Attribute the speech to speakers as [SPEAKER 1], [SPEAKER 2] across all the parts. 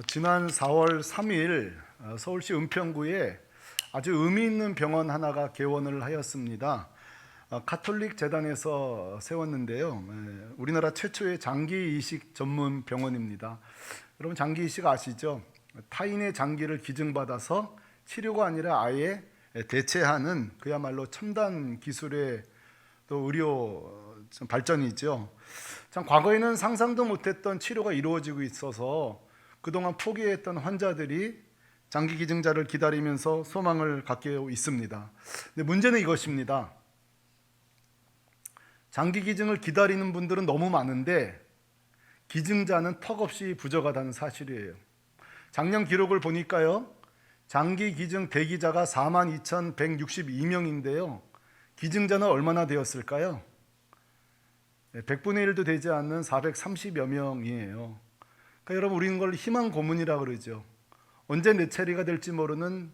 [SPEAKER 1] 지난 4월 3일 서울시 은평구에 아주 의미 있는 병원 하나가 개원을 하였습니다. 카톨릭 재단에서 세웠는데요. 우리나라 최초의 장기 이식 전문 병원입니다. 여러분, 장기 이식 아시죠? 타인의 장기를 기증받아서 치료가 아니라 아예 대체하는 그야말로 첨단 기술의 또 의료 발전이죠. 참 과거에는 상상도 못했던 치료가 이루어지고 있어서 그동안 포기했던 환자들이 장기 기증자를 기다리면서 소망을 갖게 있습니다. 근데 문제는 이것입니다. 장기 기증을 기다리는 분들은 너무 많은데 기증자는 턱없이 부족하다는 사실이에요. 작년 기록을 보니까요, 장기 기증 대기자가 42,162명인데요 기증자는 얼마나 되었을까요? 100분의 1도 되지 않는 430여 명이에요. 그러니까 여러분, 우리는 걸 희망 고문이라고 그러죠. 언제 내 차례가 될지 모르는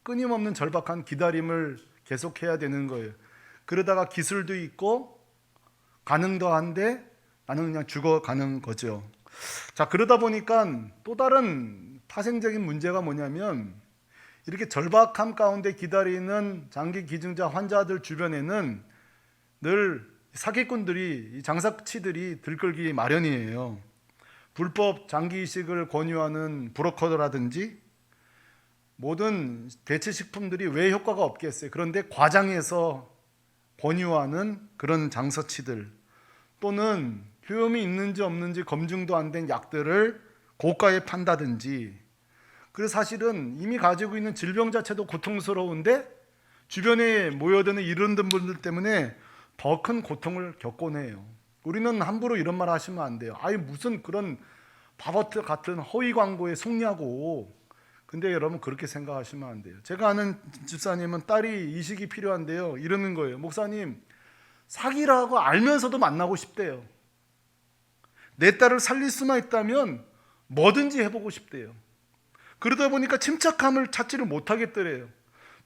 [SPEAKER 1] 끊임없는 절박한 기다림을 계속해야 되는 거예요. 그러다가 기술도 있고 가능도 한데 나는 그냥 죽어가는 거죠. 자, 그러다 보니까 또 다른 파생적인 문제가 뭐냐면, 이렇게 절박함 가운데 기다리는 장기 기증자 환자들 주변에는 늘 사기꾼들이, 장사치들이 들끓기 마련이에요. 불법 장기 이식을 권유하는 브로커라든지 모든 대체 식품들이 왜 효과가 없겠어요? 그런데 과장해서 권유하는 그런 장사치들, 또는 효험이 있는지 없는지 검증도 안 된 약들을 고가에 판다든지. 그래서 사실은 이미 가지고 있는 질병 자체도 고통스러운데 주변에 모여드는 이런 분들 때문에 더 큰 고통을 겪곤 해요. 우리는 함부로 이런 말 하시면 안 돼요. 아니, 무슨 그런 바버트 같은 허위 광고에 속냐고. 근데 여러분, 그렇게 생각하시면 안 돼요. 제가 아는 집사님은 딸이 이식이 필요한데요, 이러는 거예요. 목사님, 사기라고 알면서도 만나고 싶대요. 내 딸을 살릴 수만 있다면 뭐든지 해보고 싶대요. 그러다 보니까 침착함을 찾지를 못하겠더래요.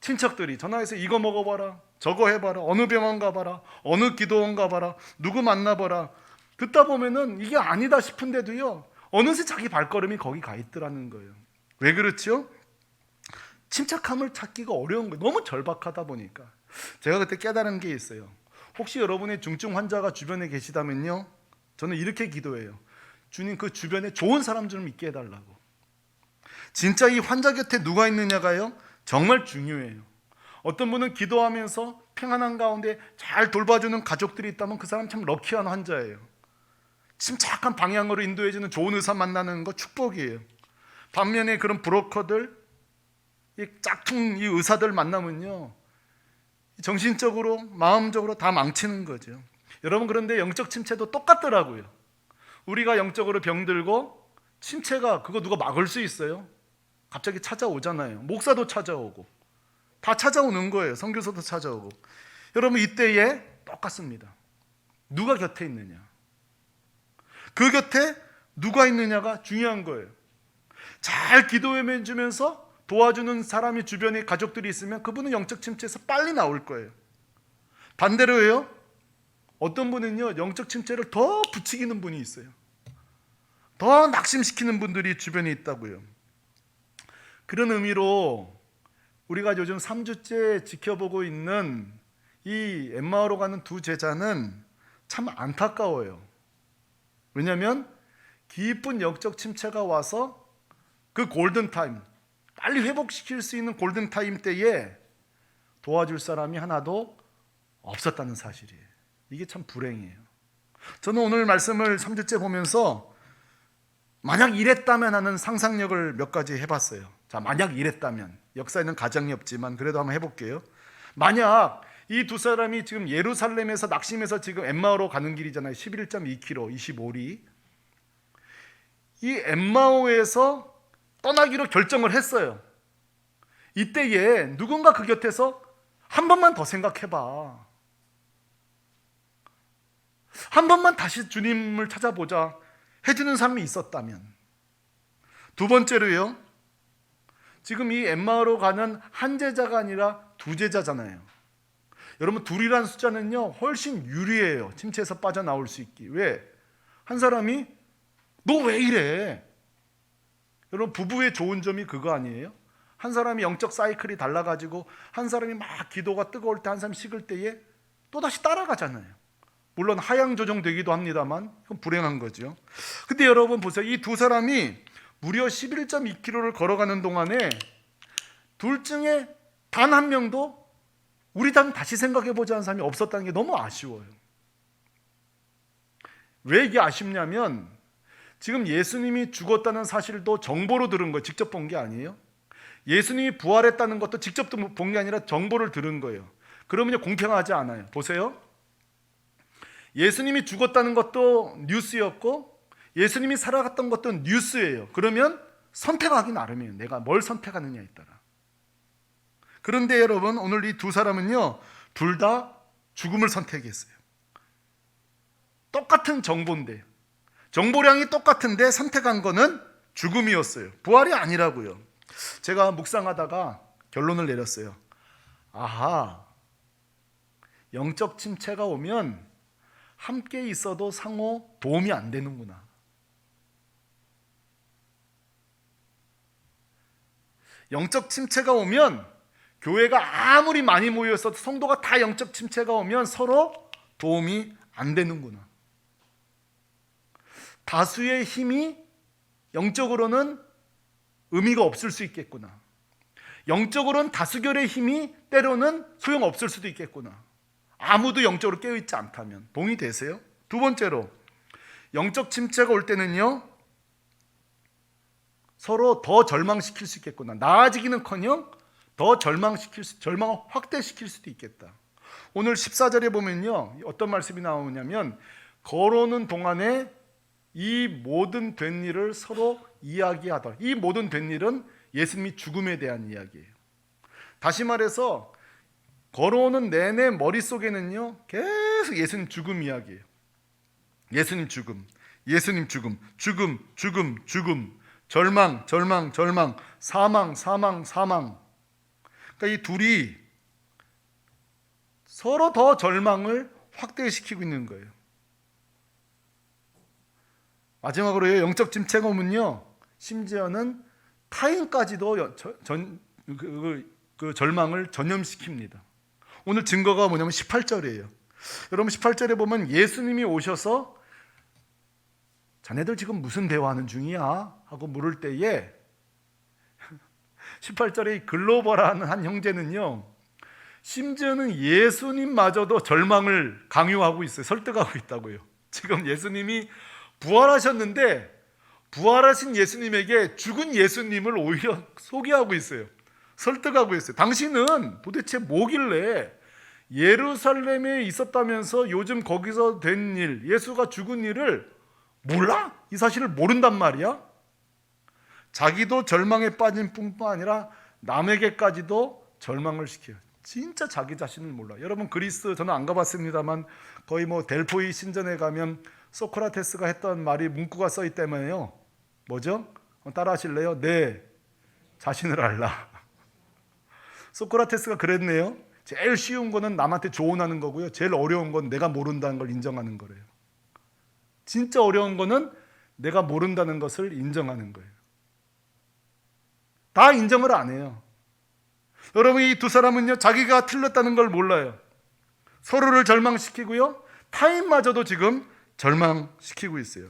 [SPEAKER 1] 친척들이 전화해서 이거 먹어봐라, 저거 해봐라, 어느 병원 가봐라, 어느 기도원 가봐라, 누구 만나봐라. 듣다 보면은 이게 아니다 싶은데도요, 어느새 자기 발걸음이 거기 가 있더라는 거예요. 왜 그렇죠? 침착함을 찾기가 어려운 거예요. 너무 절박하다 보니까. 제가 그때 깨달은 게 있어요. 혹시 여러분의 중증 환자가 주변에 계시다면요, 저는 이렇게 기도해요. 주님, 그 주변에 좋은 사람 좀 있게 해달라고. 진짜 이 환자 곁에 누가 있느냐가요, 정말 중요해요. 어떤 분은 기도하면서 평안한 가운데 잘 돌봐주는 가족들이 있다면 그 사람 참 럭키한 환자예요. 침착한 방향으로 인도해주는 좋은 의사 만나는 거 축복이에요. 반면에 그런 브로커들, 이 짝퉁 이 의사들 만나면요, 정신적으로 마음적으로 다 망치는 거죠. 여러분, 그런데 영적 침체도 똑같더라고요. 우리가 영적으로 병들고 침체가, 그거 누가 막을 수 있어요? 갑자기 찾아오잖아요. 목사도 찾아오고 다 찾아오는 거예요. 선교사도 찾아오고. 여러분, 이때에 똑같습니다. 누가 곁에 있느냐, 그 곁에 누가 있느냐가 중요한 거예요. 잘 기도해 주면서 도와주는 사람이 주변에 가족들이 있으면 그분은 영적 침체에서 빨리 나올 거예요. 반대로요, 어떤 분은요, 영적 침체를 더 부추기는 분이 있어요. 더 낙심시키는 분들이 주변에 있다고요. 그런 의미로 우리가 요즘 3주째 지켜보고 있는 이 엠마오로 가는 두 제자는 참 안타까워요. 왜냐하면 깊은 영적 침체가 와서 그 골든타임, 빨리 회복시킬 수 있는 골든타임 때에 도와줄 사람이 하나도 없었다는 사실이에요. 이게 참 불행이에요. 저는 오늘 말씀을 3주째 보면서 만약 이랬다면 하는 상상력을 몇 가지 해봤어요. 자, 만약 이랬다면, 역사에는 가정이 없지만 그래도 한번 해볼게요. 만약 이 두 사람이 지금 예루살렘에서 낙심해서 지금 엠마오로 가는 길이잖아요. 11.2km, 25리. 이 엠마오에서 떠나기로 결정을 했어요. 이때에 누군가 그 곁에서 한 번만 더 생각해봐, 한 번만 다시 주님을 찾아보자 해주는 사람이 있었다면. 두 번째로요, 지금 이 엠마오로 가는 한 제자가 아니라 두 제자잖아요. 여러분, 둘이란 숫자는요 훨씬 유리해요. 침체에서 빠져나올 수 있기. 왜? 한 사람이 너 왜 이래? 여러분, 부부의 좋은 점이 그거 아니에요? 한 사람이 영적 사이클이 달라가지고 한 사람이 막 기도가 뜨거울 때, 한 사람이 식을 때에 또다시 따라가잖아요. 물론 하향 조정되기도 합니다만 그건 불행한 거죠. 근데 여러분 보세요. 이 두 사람이 무려 11.2km를 걸어가는 동안에 둘 중에 단 한 명도 우리 당 다시 생각해보자 하는 사람이 없었다는 게 너무 아쉬워요. 왜 이게 아쉽냐면 지금 예수님이 죽었다는 사실도 정보로 들은 거예요. 직접 본 게 아니에요. 예수님이 부활했다는 것도 직접 본 게 아니라 정보를 들은 거예요. 그러면 공평하지 않아요. 보세요. 예수님이 죽었다는 것도 뉴스였고 예수님이 살아갔던 것도 뉴스예요. 그러면 선택하기 나름이에요. 내가 뭘 선택하느냐에 따라. 그런데 여러분, 오늘 이 두 사람은요, 둘 다 죽음을 선택했어요. 똑같은 정보인데, 정보량이 똑같은데 선택한 거는 죽음이었어요. 부활이 아니라고요. 제가 묵상하다가 결론을 내렸어요. 아하, 영적 침체가 오면 함께 있어도 상호 도움이 안 되는구나. 영적 침체가 오면 교회가 아무리 많이 모여 있어도 성도가 다 영적 침체가 오면 서로 도움이 안 되는구나. 다수의 힘이 영적으로는 의미가 없을 수 있겠구나. 영적으로는 다수결의 힘이 때로는 소용없을 수도 있겠구나. 아무도 영적으로 깨어있지 않다면. 동의되세요? 두 번째로, 영적 침체가 올 때는요, 서로 더 절망시킬 수 있겠구나. 나아지기는커녕 더 절망을 확대시킬 수도 있겠다. 오늘 14절에 보면요, 어떤 말씀이 나오냐면 걸어오는 동안에 이 모든 된 일을 서로 이야기하더라. 이 모든 된 일은 예수님이 죽음에 대한 이야기예요. 다시 말해서 걸어오는 내내 머릿속에는요, 계속 예수님 죽음 이야기예요. 예수님 죽음, 예수님 죽음, 죽음, 죽음, 죽음, 절망, 절망, 절망, 사망, 사망, 사망. 그러니까 이 둘이 서로 더 절망을 확대시키고 있는 거예요. 마지막으로 영적 침체가 오면요, 심지어는 타인까지도 그 절망을 전염시킵니다. 오늘 증거가 뭐냐면 18절이에요. 여러분 18절에 보면 예수님이 오셔서 자네들 지금 무슨 대화하는 중이야? 하고 물을 때에 18절에 글로벌한 한 형제는요, 심지어는 예수님마저도 절망을 강요하고 있어요. 설득하고 있다고요. 지금 예수님이 부활하셨는데 부활하신 예수님에게 죽은 예수님을 오히려 소개하고 있어요. 설득하고 있어요. 당신은 도대체 뭐길래 예루살렘에 있었다면서 요즘 거기서 된 일, 예수가 죽은 일을 몰라? 이 사실을 모른단 말이야? 자기도 절망에 빠진 뿐만 아니라 남에게까지도 절망을 시켜요. 진짜 자기 자신을 몰라. 여러분 그리스, 저는 안 가봤습니다만 거의 델포이 신전에 가면 소크라테스가 했던 말이 문구가 써 있다며요. 뭐죠? 따라 하실래요? 네, 자신을 알라. 소크라테스가 그랬네요. 제일 쉬운 거는 남한테 조언하는 거고요, 제일 어려운 건 내가 모른다는 걸 인정하는 거래요. 진짜 어려운 거는 내가 모른다는 것을 인정하는 거예요. 다 인정을 안 해요. 여러분 이 두 사람은요, 자기가 틀렸다는 걸 몰라요. 서로를 절망시키고요, 타인마저도 지금 절망시키고 있어요.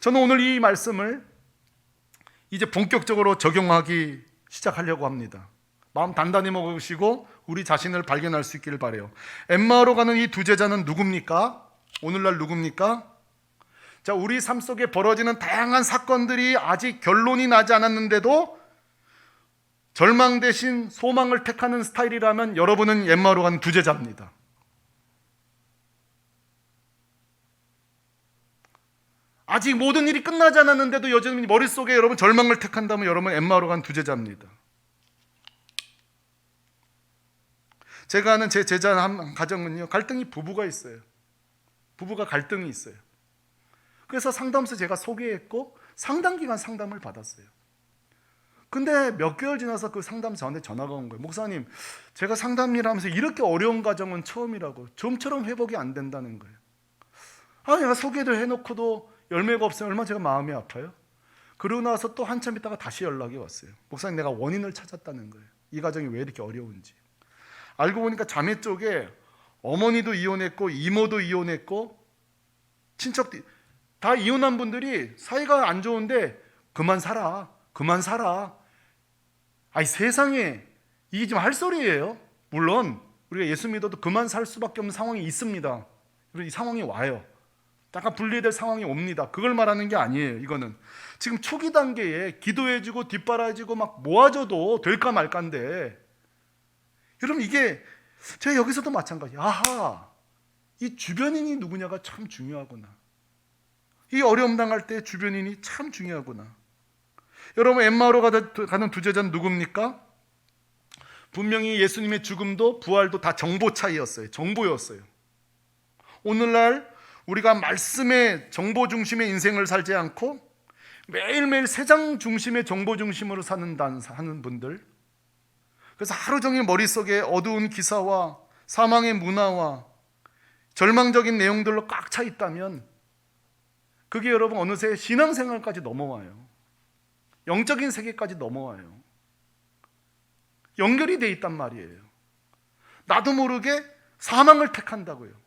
[SPEAKER 1] 저는 오늘 이 말씀을 이제 본격적으로 적용하기 시작하려고 합니다. 마음 단단히 먹으시고 우리 자신을 발견할 수 있기를 바라요. 엠마오로 가는 이 두 제자는 누굽니까? 오늘날 누굽니까? 자, 우리 삶 속에 벌어지는 다양한 사건들이 아직 결론이 나지 않았는데도 절망 대신 소망을 택하는 스타일이라면 여러분은 엠마오로 가는 두 제자입니다. 아직 모든 일이 끝나지 않았는데도 여전히 머릿속에 여러분 절망을 택한다면 여러분 엠마오로 간 두 제자입니다. 제가 아는 제 제자 한 가정은요, 갈등이 부부가 있어요. 부부가 갈등이 있어요. 그래서 상담소 제가 소개했고 상당 기간 상담을 받았어요. 근데 몇 개월 지나서 그 상담 저한테 전화가 온 거예요. 목사님, 제가 상담 일 하면서 이렇게 어려운 가정은 처음이라고. 좀처럼 회복이 안 된다는 거예요. 내가 소개를 해놓고도 열매가 없으면 얼마나 제가 마음이 아파요. 그러고 나서 또 한참 있다가 다시 연락이 왔어요. 목사님, 내가 원인을 찾았다는 거예요. 이 가정이 왜 이렇게 어려운지. 알고 보니까 자매 쪽에 어머니도 이혼했고 이모도 이혼했고 친척도 다 이혼한 분들이 사이가 안 좋은데 그만 살아, 그만 살아. 아니, 세상에 이게 지금 할 소리예요. 물론 우리가 예수 믿어도 그만 살 수밖에 없는 상황이 있습니다. 이 상황이 와요. 약간 분리될 상황이 옵니다. 그걸 말하는 게 아니에요. 이거는 지금 초기 단계에 기도해주고 뒷바라지고 막 모아줘도 될까 말까인데, 여러분 이게 제가 여기서도 마찬가지예요. 아하, 이 주변인이 누구냐가 참 중요하구나. 이 어려움 당할 때 주변인이 참 중요하구나. 여러분, 엠마오로 가는 두 제자는 누굽니까? 분명히 예수님의 죽음도 부활도 다 정보 차이였어요. 정보였어요. 오늘날 우리가 말씀의 정보 중심의 인생을 살지 않고 매일매일 세상 중심의 정보 중심으로 사는 분들, 그래서 하루 종일 머릿속에 어두운 기사와 사망의 문화와 절망적인 내용들로 꽉 차 있다면 그게 여러분 어느새 신앙생활까지 넘어와요. 영적인 세계까지 넘어와요. 연결이 돼 있단 말이에요. 나도 모르게 사망을 택한다고요.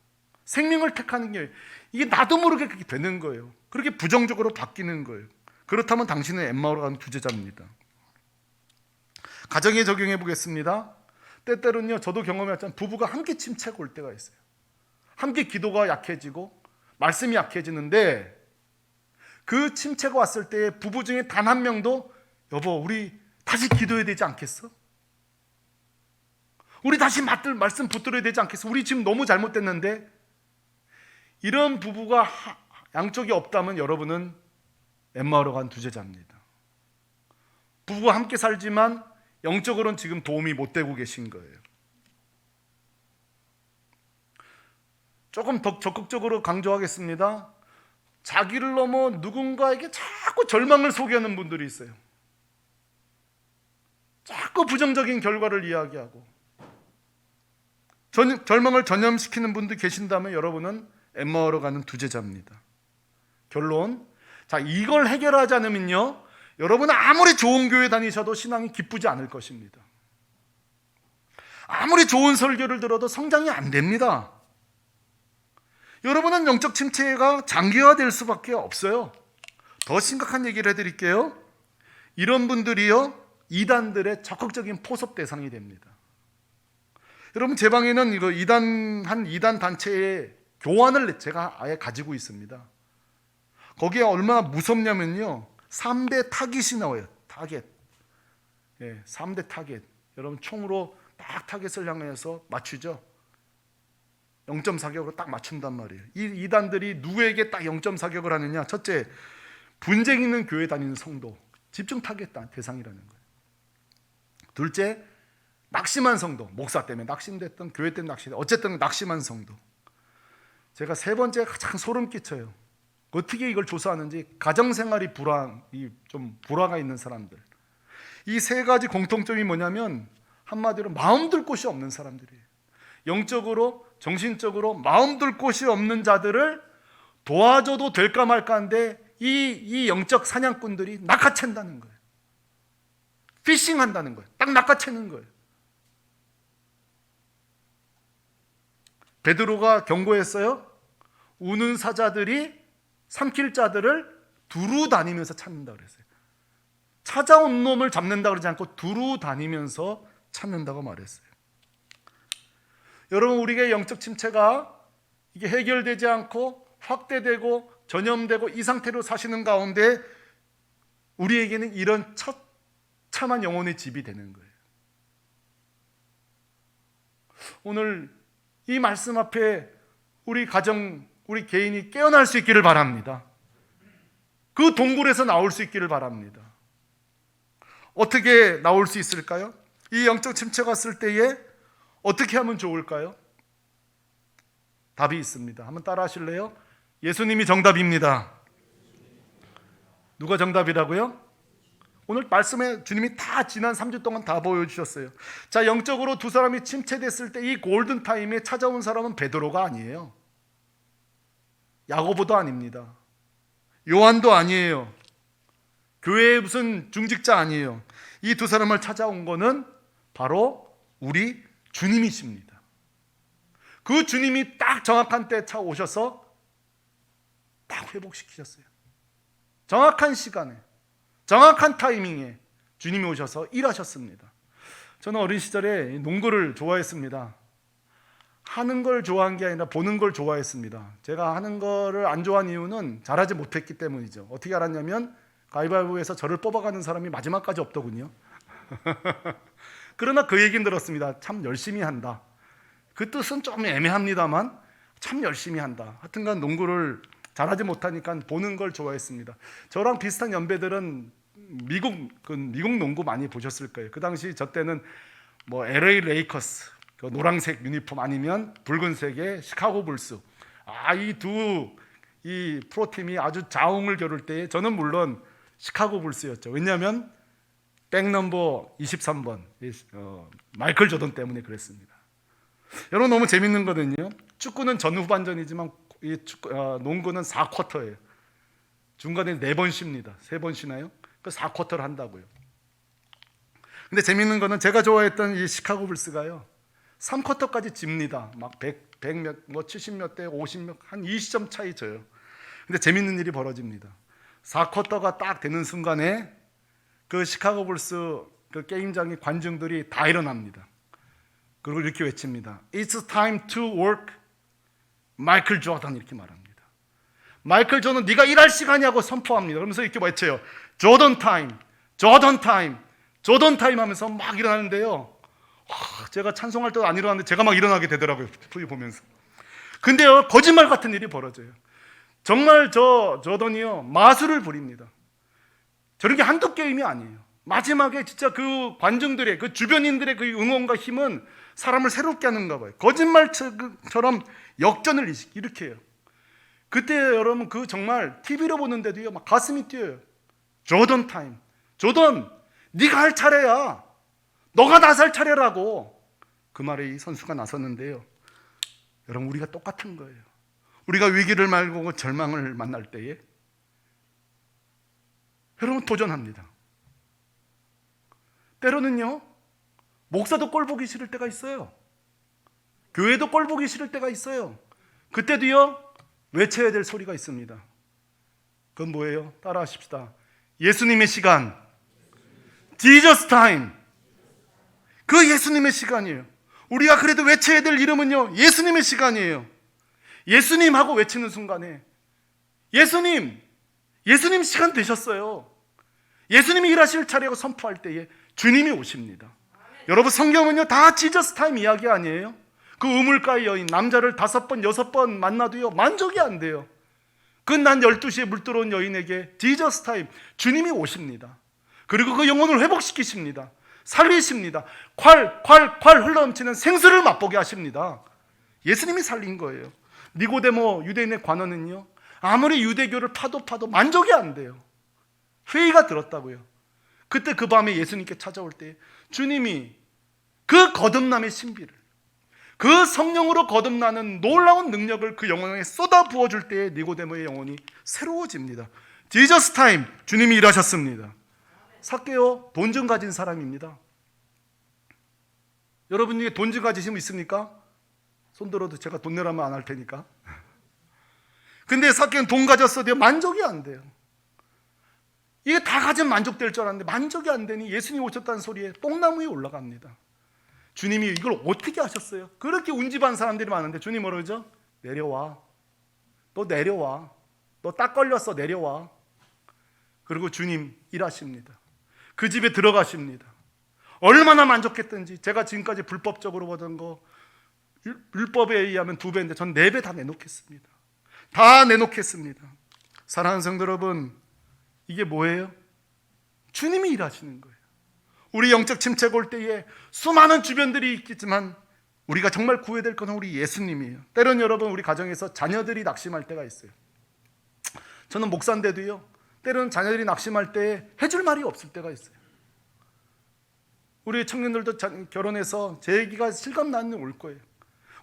[SPEAKER 1] 생명을 택하는 게 이게 나도 모르게 그렇게 되는 거예요. 그렇게 부정적으로 바뀌는 거예요. 그렇다면 당신은 엠마오로 가는 두 제자입니다. 가정에 적용해 보겠습니다. 때때로는요, 저도 경험했지만 부부가 함께 침체가 올 때가 있어요. 함께 기도가 약해지고 말씀이 약해지는데, 그 침체가 왔을 때 부부 중에 단 한 명도 여보, 우리 다시 기도해야 되지 않겠어? 우리 다시 말씀 붙들어야 되지 않겠어? 우리 지금 너무 잘못됐는데. 이런 부부가 양쪽이 없다면 여러분은 엠마오로 간 두 제자입니다. 부부가 함께 살지만 영적으로는 지금 도움이 못 되고 계신 거예요. 조금 더 적극적으로 강조하겠습니다. 자기를 넘어 누군가에게 자꾸 절망을 소개하는 분들이 있어요. 자꾸 부정적인 결과를 이야기하고 절망을 전염시키는 분들 계신다면 여러분은 엠마오로 가는 두 제자입니다. 결론, 자, 이걸 해결하지 않으면요, 여러분은 아무리 좋은 교회 다니셔도 신앙이 기쁘지 않을 것입니다. 아무리 좋은 설교를 들어도 성장이 안 됩니다. 여러분은 영적 침체가 장기화될 수밖에 없어요. 더 심각한 얘기를 해드릴게요. 이런 분들이요, 이단들의 적극적인 포섭 대상이 됩니다. 여러분, 제 방에는 이거 이단 단체의 교환을 제가 아예 가지고 있습니다. 거기에 얼마나 무섭냐면요, 3대 타깃이 나와요. 타깃. 예, 3대 타깃. 여러분, 총으로 딱 타깃을 향해서 맞추죠. 0.4격으로 딱 맞춘단 말이에요. 이 이단들이 누구에게 딱 0.4격을 하느냐? 첫째, 분쟁 있는 교회 다니는 성도, 집중 타겟 대상이라는 거예요. 둘째, 낙심한 성도, 목사 때문에 낙심됐던, 교회 때문에 낙심됐던, 어쨌든 낙심한 성도. 제가 세 번째 가장 소름 끼쳐요. 어떻게 이걸 조사하는지. 가정생활이 좀 불화가 있는 사람들. 이 세 가지 공통점이 뭐냐면 한마디로 마음 둘 곳이 없는 사람들이에요. 영적으로, 정신적으로 마음 둘 곳이 없는 자들을 도와줘도 될까 말까 한데 이 영적 사냥꾼들이 낚아챈다는 거예요. 피싱한다는 거예요. 딱 낚아채는 거예요. 베드로가 경고했어요. 우는 사자들이 삼킬 자들을 두루 다니면서 찾는다 그랬어요. 찾아온 놈을 잡는다 그러지 않고 두루 다니면서 찾는다고 말했어요. 여러분, 우리의 영적 침체가 이게 해결되지 않고 확대되고 전염되고 이 상태로 사시는 가운데 우리에게는 이런 처참한 영혼의 집이 되는 거예요. 오늘 이 말씀 앞에 우리 가정, 우리 개인이 깨어날 수 있기를 바랍니다. 그 동굴에서 나올 수 있기를 바랍니다. 어떻게 나올 수 있을까요? 이 영적 침체가 왔을 때에 어떻게 하면 좋을까요? 답이 있습니다. 한번 따라 하실래요? 예수님이 정답입니다. 누가 정답이라고요? 오늘 말씀에 주님이 다 지난 3주 동안 다 보여주셨어요. 자, 영적으로 두 사람이 침체됐을 때 이 골든타임에 찾아온 사람은 베드로가 아니에요. 야고보도 아닙니다. 요한도 아니에요. 교회의 무슨 중직자 아니에요. 이 두 사람을 찾아온 거는 바로 우리 주님이십니다. 그 주님이 딱 정확한 때에 오셔서 딱 회복시키셨어요. 정확한 시간에, 정확한 타이밍에 주님이 오셔서 일하셨습니다. 저는 어린 시절에 농구를 좋아했습니다. 하는 걸 좋아한 게 아니라 보는 걸 좋아했습니다. 제가 하는 거를 안 좋아한 이유는 잘하지 못했기 때문이죠. 어떻게 알았냐면 가위바위보에서 저를 뽑아가는 사람이 마지막까지 없더군요. 그러나 그 얘기는 들었습니다. 참 열심히 한다. 그 뜻은 좀 애매합니다만 참 열심히 한다. 하여튼간 농구를 잘하지 못하니까 보는 걸 좋아했습니다. 저랑 비슷한 연배들은 미국 농구 많이 보셨을 거예요. 그 당시 저 때는 뭐 LA 레이커스 그 노란색 유니폼 아니면 붉은색의 시카고 불스. 이 프로팀이 아주 자웅을 겨룰 때에 저는 물론 시카고 불스였죠. 왜냐하면 백넘버 23번 마이클 조던 때문에 그랬습니다. 여러분 너무 재밌는 거는요. 축구는 전후반전이지만 농구는 4쿼터예요. 중간에 4번 쉽니다. 3번 쉬나요? 그 4쿼터를 한다고요. 근데 재밌는 거는 제가 좋아했던 이 시카고 불스가요. 3쿼터까지 집니다. 막 70몇 대 50몇 한 20점 차이 져요. 근데 재밌는 일이 벌어집니다. 4쿼터가 딱 되는 순간에 그 시카고 불스 그 게임장의 관중들이 다 일어납니다. 그리고 이렇게 외칩니다. It's time to work. 마이클 조던 이렇게 말합니다. 마이클 조던 네가 일할 시간이라고 선포합니다. 그러면서 이렇게 외쳐요. 조던 타임, 조던 타임, 조던 타임 하면서 막 일어나는데요. 제가 찬송할 때도 안 일어났는데 제가 막 일어나게 되더라고요. TV 보면서. 근데요, 거짓말 같은 일이 벌어져요. 정말 조던이요, 마술을 부립니다. 저런 게 한두 게임이 아니에요. 마지막에 진짜 그 관중들의, 그 주변인들의 그 응원과 힘은 사람을 새롭게 하는가 봐요. 거짓말처럼 역전을 일으켜요. 그때 여러분 그 정말 TV로 보는데도요, 막 가슴이 뛰어요. 조던 타임. 조던, 네가 할 차례야. 너가 나설 차례라고. 그 말에 이 선수가 나섰는데요. 여러분 우리가 똑같은 거예요. 우리가 위기를 말고 절망을 만날 때에 여러분 도전합니다. 때로는요, 목사도 꼴 보기 싫을 때가 있어요. 교회도 꼴 보기 싫을 때가 있어요. 그때도요, 외쳐야 될 소리가 있습니다. 그건 뭐예요? 따라 하십시다. 예수님의 시간, Jesus time. 그 예수님의 시간이에요. 우리가 그래도 외쳐야 될 이름은요, 예수님의 시간이에요. 예수님 하고 외치는 순간에 예수님 시간 되셨어요. 예수님이 일하실 차례고 선포할 때에 주님이 오십니다. 여러분 성경은요 다 지저스 타임 이야기 아니에요? 그 우물가의 여인, 남자를 5번 6번 만나도요 만족이 안 돼요. 끝난 12시에 물들어온 여인에게 지저스 타임, 주님이 오십니다. 그리고 그 영혼을 회복시키십니다. 살리십니다. 콸 흘러넘치는 생수를 맛보게 하십니다. 예수님이 살린 거예요. 니고데모 유대인의 관원은요, 아무리 유대교를 파도 만족이 안 돼요. 회의가 들었다고요. 그때 그 밤에 예수님께 찾아올 때 주님이 그 거듭남의 신비를, 그 성령으로 거듭나는 놀라운 능력을 그 영혼에 쏟아 부어줄 때에 니고데모의 영혼이 새로워집니다. 지저스 타임, 주님이 일하셨습니다. 삭개오 돈 좀 가진 사람입니다. 여러분 중에 돈 좀 가지신 분 있습니까? 손 들어도 제가 돈 내라면 안 할 테니까. 근데 삭개오는 돈 가졌어도 만족이 안 돼요. 이게 다 가지면 만족될 줄 알았는데 만족이 안 되니 예수님이 오셨다는 소리에 뽕나무 위에 올라갑니다. 주님이 이걸 어떻게 하셨어요? 그렇게 운집한 사람들이 많은데 주님 뭐라 그러죠? 내려와. 너 내려와. 너 딱 걸렸어. 내려와. 그리고 주님 일하십니다. 그 집에 들어가십니다. 얼마나 만족했던지. 제가 지금까지 불법적으로 보던 거 율법에 의하면 2배인데 전 4배 다 내놓겠습니다. 다 내놓겠습니다. 사랑하는 성도 여러분, 이게 뭐예요? 주님이 일하시는 거예요. 우리 영적 침체가 올 때에 수많은 주변들이 있겠지만 우리가 정말 구해야 될 것은 우리 예수님이에요. 때론 여러분 우리 가정에서 자녀들이 낙심할 때가 있어요. 저는 목사인데도요, 때로는 자녀들이 낙심할 때 해줄 말이 없을 때가 있어요. 우리 청년들도 결혼해서 제 얘기가 실감나는 올 거예요.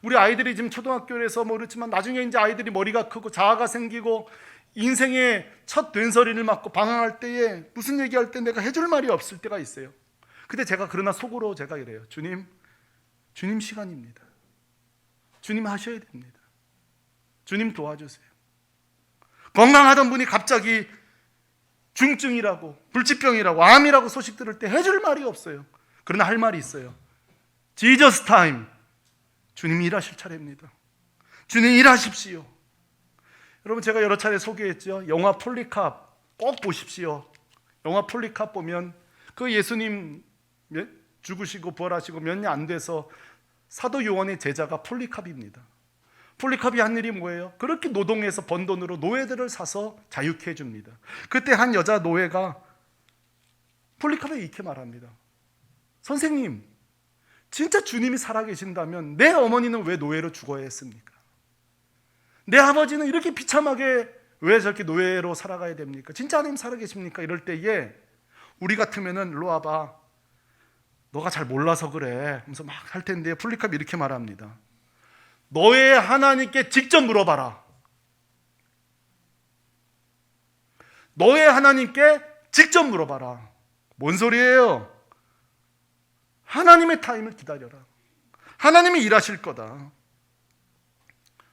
[SPEAKER 1] 우리 아이들이 지금 초등학교에서 뭐 그렇지만 나중에 이제 아이들이 머리가 크고 자아가 생기고 인생의 첫 된서리를 맞고 방황할 때에 무슨 얘기할 때 내가 해줄 말이 없을 때가 있어요. 근데 제가 그러나 속으로 제가 이래요. 주님 시간입니다. 주님 하셔야 됩니다. 주님 도와주세요. 건강하던 분이 갑자기 중증이라고, 불치병이라고, 암이라고 소식 들을 때 해줄 말이 없어요. 그러나 할 말이 있어요. Jesus time. 주님 일하실 차례입니다. 주님 일하십시오. 여러분, 제가 여러 차례 소개했죠. 영화 폴리캅 꼭 보십시오. 영화 폴리캅 보면 그 예수님 죽으시고 부활하시고 몇 년 안 돼서 사도 요한의 제자가 폴리캅입니다. 폴리캅이 한 일이 뭐예요? 그렇게 노동해서 번 돈으로 노예들을 사서 자유케 해줍니다. 그때 한 여자 노예가 폴리캅에게 이렇게 말합니다. 선생님, 진짜 주님이 살아계신다면 내 어머니는 왜 노예로 죽어야 했습니까? 내 아버지는 이렇게 비참하게 왜 저렇게 노예로 살아가야 됩니까? 진짜 하나님 살아계십니까? 이럴 때에 우리 같으면은 일로 와봐, 너가 잘 몰라서 그래 하면서 막 할 텐데, 폴리캅이 이렇게 말합니다. 너의 하나님께 직접 물어봐라. 너의 하나님께 직접 물어봐라. 뭔 소리예요? 하나님의 타임을 기다려라. 하나님이 일하실 거다.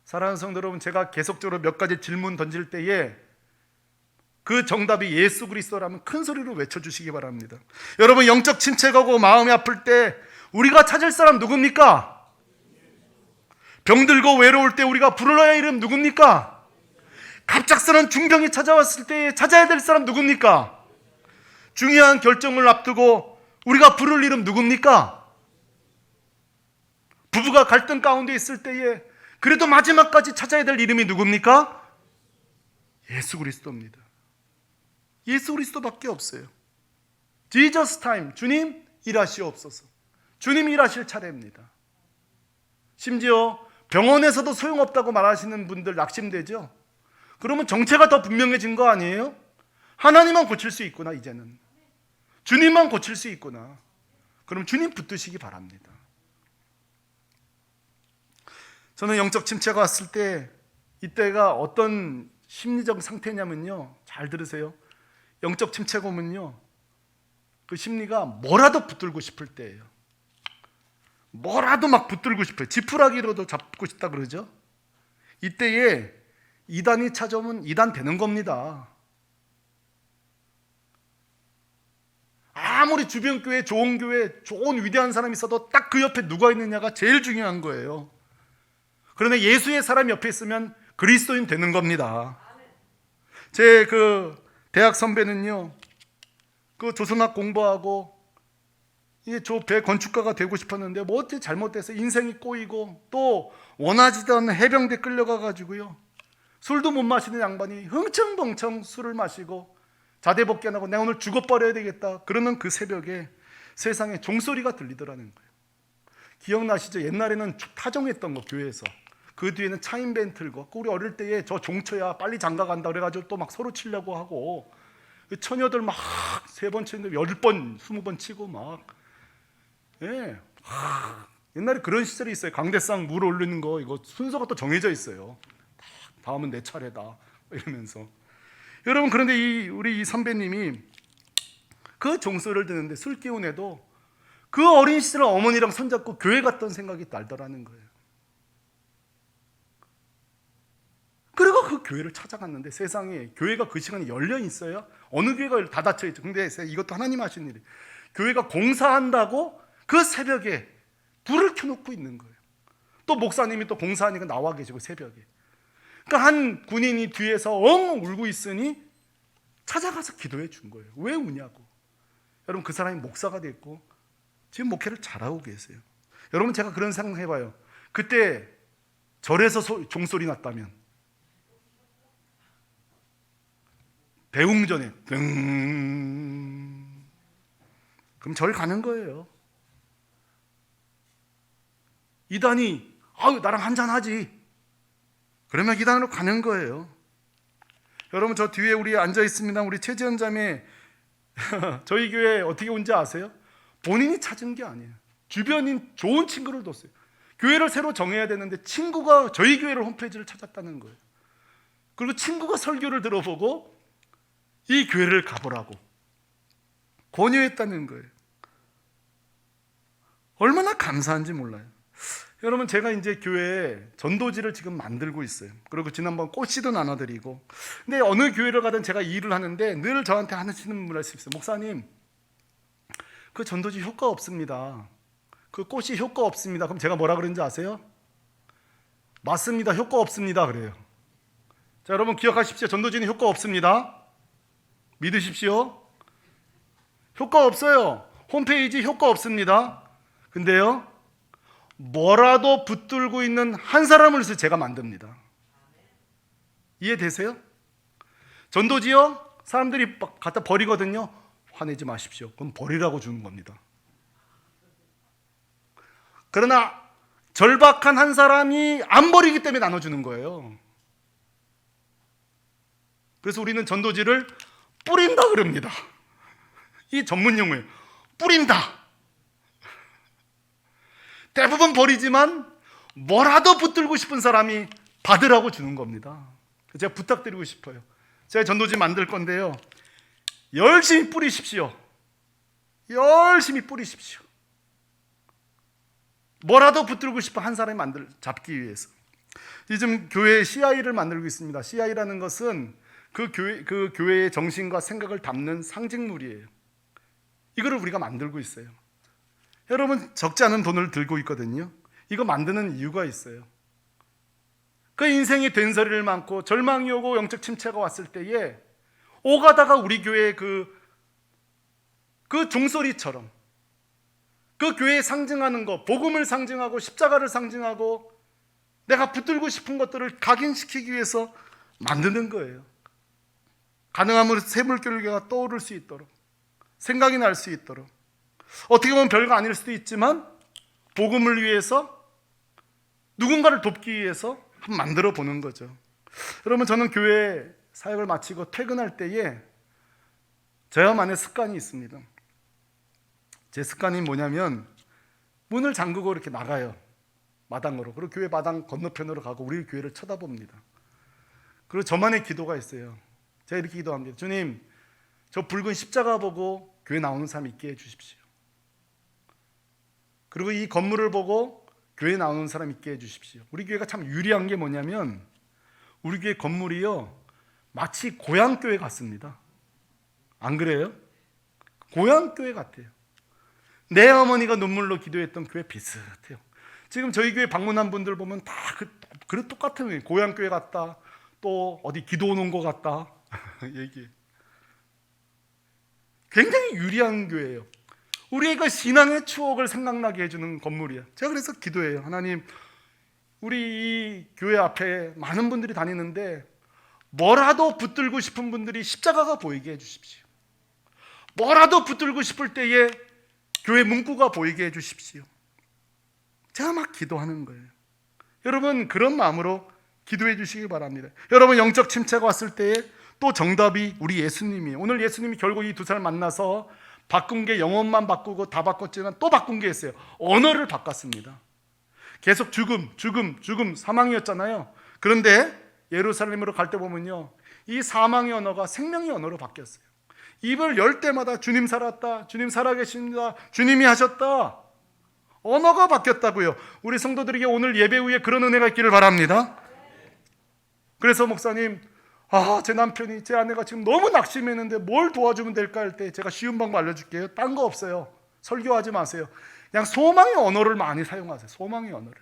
[SPEAKER 1] 사랑하는 성도 여러분, 제가 계속적으로 몇 가지 질문 던질 때에 그 정답이 예수 그리스도라면 큰 소리로 외쳐주시기 바랍니다. 여러분, 영적 침체가고 마음이 아플 때 우리가 찾을 사람 누굽니까? 병들고 외로울 때 우리가 부르러야 할 이름 누굽니까? 갑작스런 중병이 찾아왔을 때 찾아야 될 사람 누굽니까? 중요한 결정을 앞두고 우리가 부를 이름 누굽니까? 부부가 갈등 가운데 있을 때에 그래도 마지막까지 찾아야 될 이름이 누굽니까? 예수 그리스도입니다. 예수 그리스도밖에 없어요. Jesus time. 주님 일하시옵소서. 주님 일하실 차례입니다. 심지어 병원에서도 소용없다고 말하시는 분들 낙심되죠? 그러면 정체가 더 분명해진 거 아니에요? 하나님만 고칠 수 있구나. 이제는 주님만 고칠 수 있구나. 그럼 주님 붙드시기 바랍니다. 저는 영적 침체가 왔을 때 이때가 어떤 심리적 상태냐면요, 잘 들으세요. 영적 침체가 오면요, 그 심리가 뭐라도 붙들고 싶을 때예요. 뭐라도 막 붙들고 싶어요. 지푸라기로도 잡고 싶다 그러죠. 이때에 이단이 찾아오면 이단 되는 겁니다. 아무리 주변 교회, 좋은 교회, 좋은 위대한 사람이 있어도 딱 그 옆에 누가 있느냐가 제일 중요한 거예요. 그런데 예수의 사람 옆에 있으면 그리스도인 되는 겁니다. 제 그 대학 선배는요, 그 조선학 공부하고 배 건축가가 되고 싶었는데 뭐 어떻게 잘못돼서 인생이 꼬이고 또 원하지던 해병대 끌려가가지고요, 술도 못 마시는 양반이 흥청벙청 술을 마시고 자대복귀하고 내가 오늘 죽어버려야 되겠다 그러는 그 새벽에 세상에 종소리가 들리더라는 거예요. 기억나시죠? 옛날에는 타종했던 거, 교회에서. 그 뒤에는 차인밴 틀고, 우리 어릴 때에 저 종초야 빨리 장가간다 그래가지고 또 막 서로 치려고 하고, 처녀들 막 3번 치는데 10번 20번 치고 막, 예, 옛날에 그런 시절이 있어요. 강대상 물 올리는 거 이거 순서가 또 정해져 있어요. 다음은 내 차례다 이러면서. 여러분, 그런데 우리 이 선배님이 그 종소리를 듣는데 술 기운에도 그 어린 시절 어머니랑 손잡고 교회 갔던 생각이 날더라는 거예요. 그리고 그 교회를 찾아갔는데 세상에 교회가 그 시간에 열려 있어요? 어느 교회가 다 닫혀 있죠. 근데 이것도 하나님 하신 일이에요. 교회가 공사한다고 그 새벽에 불을 켜놓고 있는 거예요. 또 목사님이 또 공사하니까 나와 계시고 새벽에. 그러니까 한 군인이 뒤에서 엉 울고 있으니 찾아가서 기도해 준 거예요. 왜 우냐고. 여러분, 그 사람이 목사가 됐고 지금 목회를 잘하고 계세요. 여러분, 제가 그런 생각해봐요. 그때 절에서 종소리 났다면, 대웅전에 등, 그럼 절 가는 거예요. 이단이 나랑 한잔하지, 그러면 이단으로 가는 거예요. 여러분, 저 뒤에 우리 앉아 있습니다. 우리 최지연 자매 저희 교회 어떻게 온지 아세요? 본인이 찾은 게 아니에요. 주변인 좋은 친구를 뒀어요. 교회를 새로 정해야 되는데 친구가 저희 교회를 홈페이지를 찾았다는 거예요. 그리고 친구가 설교를 들어보고 이 교회를 가보라고 권유했다는 거예요. 얼마나 감사한지 몰라요. 여러분, 제가 이제 교회에 전도지를 지금 만들고 있어요. 그리고 지난번 꽃씨도 나눠드리고. 근데 어느 교회를 가든 제가 일을 하는데 늘 저한테 하시는 말씀이 있어요. 목사님, 그 전도지 효과 없습니다. 그 꽃이 효과 없습니다. 그럼 제가 뭐라 그러는지 아세요? 맞습니다. 효과 없습니다. 그래요. 자, 여러분 기억하십시오. 전도지는 효과 없습니다. 믿으십시오. 효과 없어요. 홈페이지 효과 없습니다. 근데요, 뭐라도 붙들고 있는 한 사람을 제가 만듭니다. 이해되세요? 전도지요? 사람들이 갖다 버리거든요. 화내지 마십시오. 그럼 버리라고 주는 겁니다. 그러나 절박한 한 사람이 안 버리기 때문에 나눠주는 거예요. 그래서 우리는 전도지를 뿌린다 그럽니다. 이 전문 용어예요. 뿌린다. 대부분 버리지만 뭐라도 붙들고 싶은 사람이 받으라고 주는 겁니다. 제가 부탁드리고 싶어요. 제가 전도지 만들 건데요, 열심히 뿌리십시오. 열심히 뿌리십시오. 뭐라도 붙들고 싶은 한 사람이 잡기 위해서. 요즘 교회에 CI를 만들고 있습니다. CI라는 것은 그 교회의 정신과 생각을 담는 상징물이에요. 이거를 우리가 만들고 있어요. 여러분, 적지 않은 돈을 들고 있거든요. 이거 만드는 이유가 있어요. 그 인생이 된소리를 많고 절망이 오고 영적 침체가 왔을 때에 오가다가 우리 교회의 그 종소리처럼 그 교회에 상징하는 것, 복음을 상징하고 십자가를 상징하고 내가 붙들고 싶은 것들을 각인시키기 위해서 만드는 거예요. 가능하면 샘물결계가 떠오를 수 있도록, 생각이 날 수 있도록. 어떻게 보면 별거 아닐 수도 있지만 복음을 위해서, 누군가를 돕기 위해서 한번 만들어 보는 거죠. 여러분, 저는 교회 사역을 마치고 퇴근할 때에 저야만의 습관이 있습니다. 제 습관이 뭐냐면 문을 잠그고 이렇게 나가요. 마당으로. 그리고 교회 마당 건너편으로 가고 우리 교회를 쳐다봅니다. 그리고 저만의 기도가 있어요. 제가 이렇게 기도합니다. 주님, 저 붉은 십자가 보고 교회 나오는 사람 있게 해주십시오. 그리고 이 건물을 보고 교회 나오는 사람 있게 해주십시오. 우리 교회가 참 유리한 게 뭐냐면 우리 교회 건물이요, 마치 고향교회 같습니다. 안 그래요? 고향교회 같아요. 내 어머니가 눈물로 기도했던 교회 비슷해요. 지금 저희 교회 방문한 분들 보면 다 그래 똑같은 거예요. 고향교회 같다, 또 어디 기도 오는 것 같다 얘기해. 굉장히 유리한 교회예요. 우리가 신앙의 추억을 생각나게 해주는 건물이야. 제가 그래서 기도해요. 하나님, 우리 이 교회 앞에 많은 분들이 다니는데 뭐라도 붙들고 싶은 분들이 십자가가 보이게 해주십시오. 뭐라도 붙들고 싶을 때에 교회 문구가 보이게 해주십시오. 제가 막 기도하는 거예요. 여러분, 그런 마음으로 기도해 주시기 바랍니다. 여러분, 영적 침체가 왔을 때에 또 정답이 우리 예수님이에요. 오늘 예수님이 결국 이 두 사람 만나서 바꾼 게 영혼만 바꾸고 다 바꿨지만 또 바꾼 게 있어요. 언어를 바꿨습니다. 계속 죽음, 사망이었잖아요. 그런데 예루살렘으로 갈 때 보면요, 이 사망의 언어가 생명의 언어로 바뀌었어요. 입을 열 때마다 주님 살았다, 주님 살아계십니다, 주님이 하셨다. 언어가 바뀌었다고요. 우리 성도들에게 오늘 예배 후에 그런 은혜가 있기를 바랍니다. 그래서 목사님, 제 남편이, 제 아내가 지금 너무 낙심했는데 뭘 도와주면 될까 할 때 제가 쉬운 방법 알려줄게요. 딴 거 없어요. 설교하지 마세요. 그냥 소망의 언어를 많이 사용하세요. 소망의 언어를.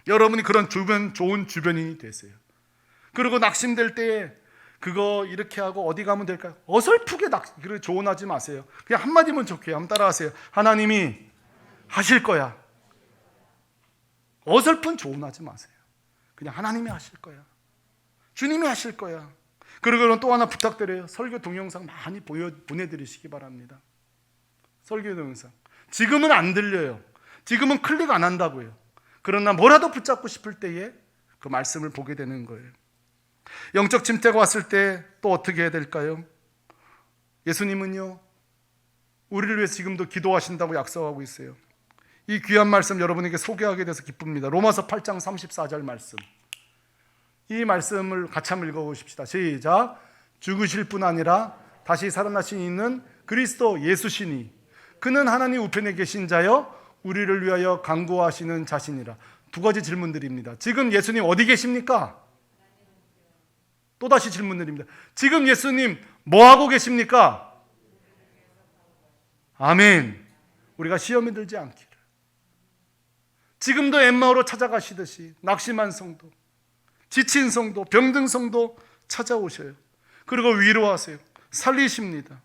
[SPEAKER 1] 여러분이 그런 좋은 주변인이 되세요. 그리고 낙심될 때 그거 이렇게 하고 어디 가면 될까요? 어설프게 조언하지 마세요. 그냥 한마디면 좋게요. 한번 따라하세요. 하나님이 하실 거야. 어설픈 조언하지 마세요. 그냥 하나님이 하실 거야. 주님이 하실 거야. 그리고 또 하나 부탁드려요. 설교 동영상 많이 보내드리시기 바랍니다. 설교 동영상. 지금은 안 들려요. 지금은 클릭 안 한다고요. 그러나 뭐라도 붙잡고 싶을 때에 그 말씀을 보게 되는 거예요. 영적 침체가 왔을 때 또 어떻게 해야 될까요? 예수님은요, 우리를 위해서 지금도 기도하신다고 약속하고 있어요. 이 귀한 말씀 여러분에게 소개하게 돼서 기쁩니다. 로마서 8장 34절 말씀. 이 말씀을 같이 한번 읽어보십시다. 시작. 죽으실 뿐 아니라 다시 살아나신 이는 그리스도 예수시니 그는 하나님 우편에 계신 자여 우리를 위하여 간구하시는 자신이라. 두 가지 질문들입니다. 지금 예수님 어디 계십니까? 또다시 질문드립니다. 지금 예수님 뭐 하고 계십니까? 아멘. 우리가 시험에 들지 않기를. 지금도 엠마오로 찾아가시듯이 낙심한 성도, 지친 성도, 병든 성도 찾아오셔요. 그리고 위로하세요. 살리십니다.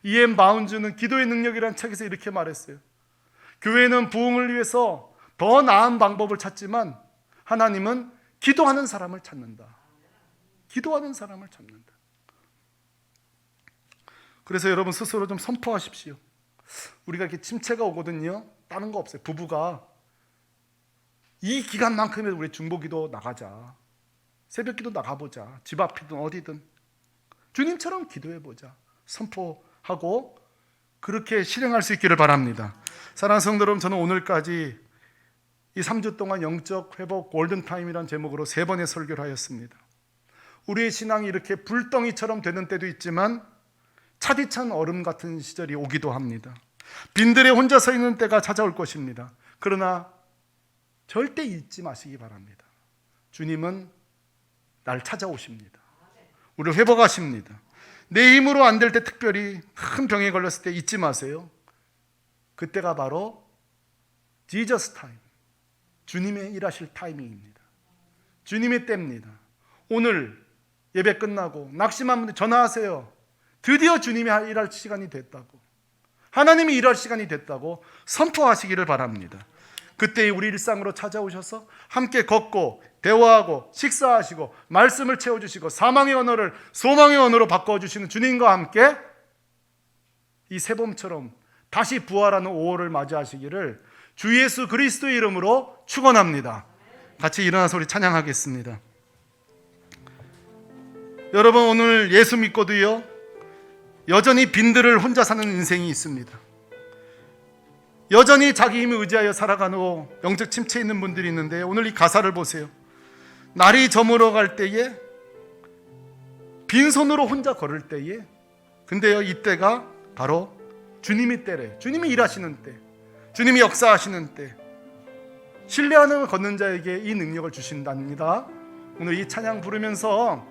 [SPEAKER 1] E.M. 바운즈는 기도의 능력이라는 책에서 이렇게 말했어요. 교회는 부흥을 위해서 더 나은 방법을 찾지만 하나님은 기도하는 사람을 찾는다. 기도하는 사람을 찾는다. 그래서 여러분 스스로 좀 선포하십시오. 우리가 이렇게 침체가 오거든요. 다른 거 없어요. 부부가 이 기간만큼은 우리 중보기도 나가자. 새벽기도 나가보자. 집 앞이든 어디든 주님처럼 기도해보자. 선포하고 그렇게 실행할 수 있기를 바랍니다. 사랑하는 성도 여러분, 저는 오늘까지 이 3주 동안 영적 회복 골든타임이라는 제목으로 3번의 설교를 하였습니다. 우리의 신앙이 이렇게 불덩이처럼 되는 때도 있지만 차디찬 얼음 같은 시절이 오기도 합니다. 빈들에 혼자 서 있는 때가 찾아올 것입니다. 그러나 절대 잊지 마시기 바랍니다. 주님은 날 찾아오십니다. 우리를 회복하십니다. 내 힘으로 안 될 때, 특별히 큰 병에 걸렸을 때 잊지 마세요. 그때가 바로 Jesus 타임, 주님의 일하실 타이밍입니다. 주님의 때입니다. 오늘 예배 끝나고 낙심한 분들 전화하세요. 드디어 주님이 일할 시간이 됐다고, 하나님이 일할 시간이 됐다고 선포하시기를 바랍니다. 그때 우리 일상으로 찾아오셔서 함께 걷고 대화하고 식사하시고 말씀을 채워주시고 사망의 언어를 소망의 언어로 바꿔주시는 주님과 함께 이 새봄처럼 다시 부활하는 5월을 맞이하시기를 주 예수 그리스도의 이름으로 축원합니다. 같이 일어나서 우리 찬양하겠습니다. 여러분, 오늘 예수 믿고도요 여전히 빈들을 혼자 사는 인생이 있습니다. 여전히 자기 힘을 의지하여 살아가고 영적 침체에 있는 분들이 있는데, 오늘 이 가사를 보세요. 날이 저물어 갈 때에, 빈손으로 혼자 걸을 때에, 근데요 이때가 바로 주님의 때래. 주님이 일하시는 때, 주님이 역사하시는 때, 신뢰하는 걷는 자에게 이 능력을 주신답니다. 오늘 이 찬양 부르면서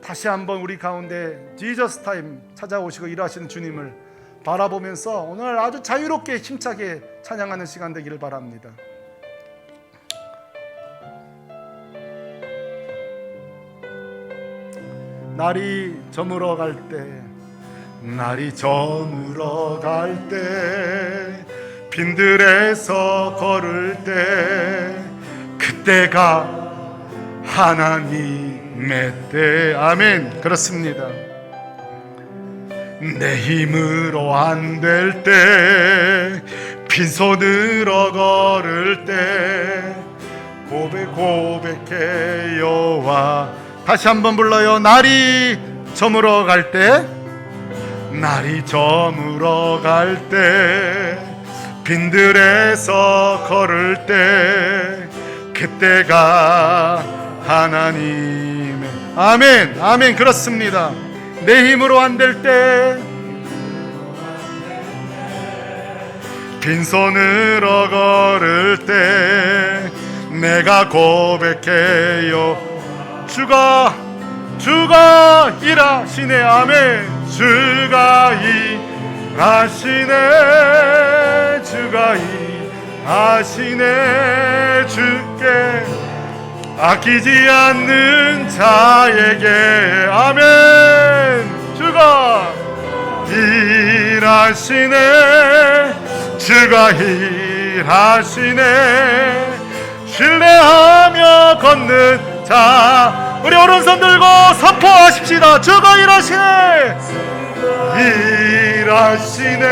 [SPEAKER 1] 다시 한번 우리 가운데 지저스 타임 찾아오시고 일하시는 주님을 바라보면서 오늘 아주 자유롭게 힘차게 찬양하는 시간 되기를 바랍니다. 날이 저물어 갈 때, 날이 저물어 갈 때, 빈들에서 걸을 때, 그때가 하나님의 때. 아멘. 그렇습니다. 내 힘으로 안 될 때, 빈손으로 걸을 때, 고백해 여호와. 다시 한번 불러요. 날이 저물어 갈 때, 날이 저물어 갈 때, 빈들에서 걸을 때, 그때가 하나님의. 아멘. 아멘. 그렇습니다. 내 힘으로 안 될 때, 빈손으로 걸을 때, 내가 고백해요. 주가 일하시네. 아멘. 주가 일하시네. 주가 일하시네. 주께 아끼지 않는 자에게. 아멘. 주가 일하시네. 주가 일하시네. 신뢰하며 걷는 자, 우리 오른손 들고 선포하십시다. 주가 일하시네. 일하시네.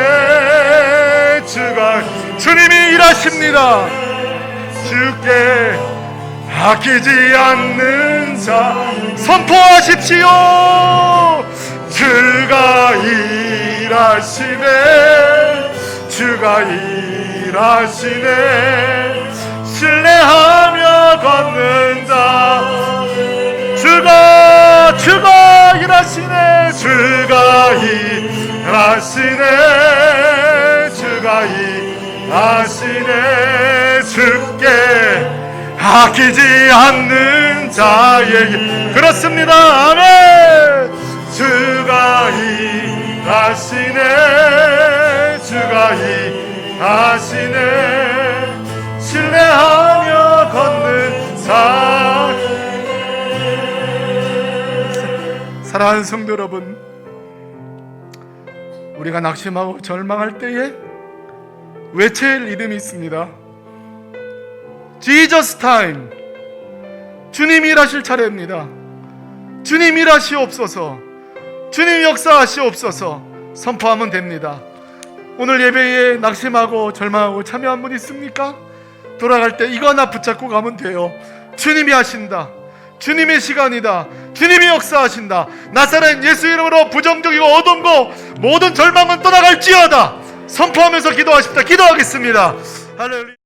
[SPEAKER 1] 주님이 일하십니다. 주께 아끼지 않는 자, 선포하십시오. 주가 일하시네. 주가 일하시네. 신뢰하며 걷는 자, 주가 일하시네.
[SPEAKER 2] 주가 일하시네. 주가 일하시네. 주께 아끼지 않는 자에게. 그렇습니다. 아멘. 주가 일하시네. 주가 일하시네. 신뢰하며 걷는 자.
[SPEAKER 1] 사랑하는 성도 여러분, 우리가 낙심하고 절망할 때에 외칠 이름이 있습니다. Jesus time. 주님 일하실 차례입니다. 주님 일하시옵소서. 주님 역사하시옵소서. 선포하면 됩니다. 오늘 예배에 낙심하고 절망하고 참여한 분 있습니까? 돌아갈 때 이거 하나 붙잡고 가면 돼요. 주님이 하신다. 주님의 시간이다. 주님이 역사하신다. 나사렛 예수 이름으로 부정적이고 어둠고 모든 절망은 떠나갈지어다. 선포하면서 기도하십시다. 기도하겠습니다. 할렐루야.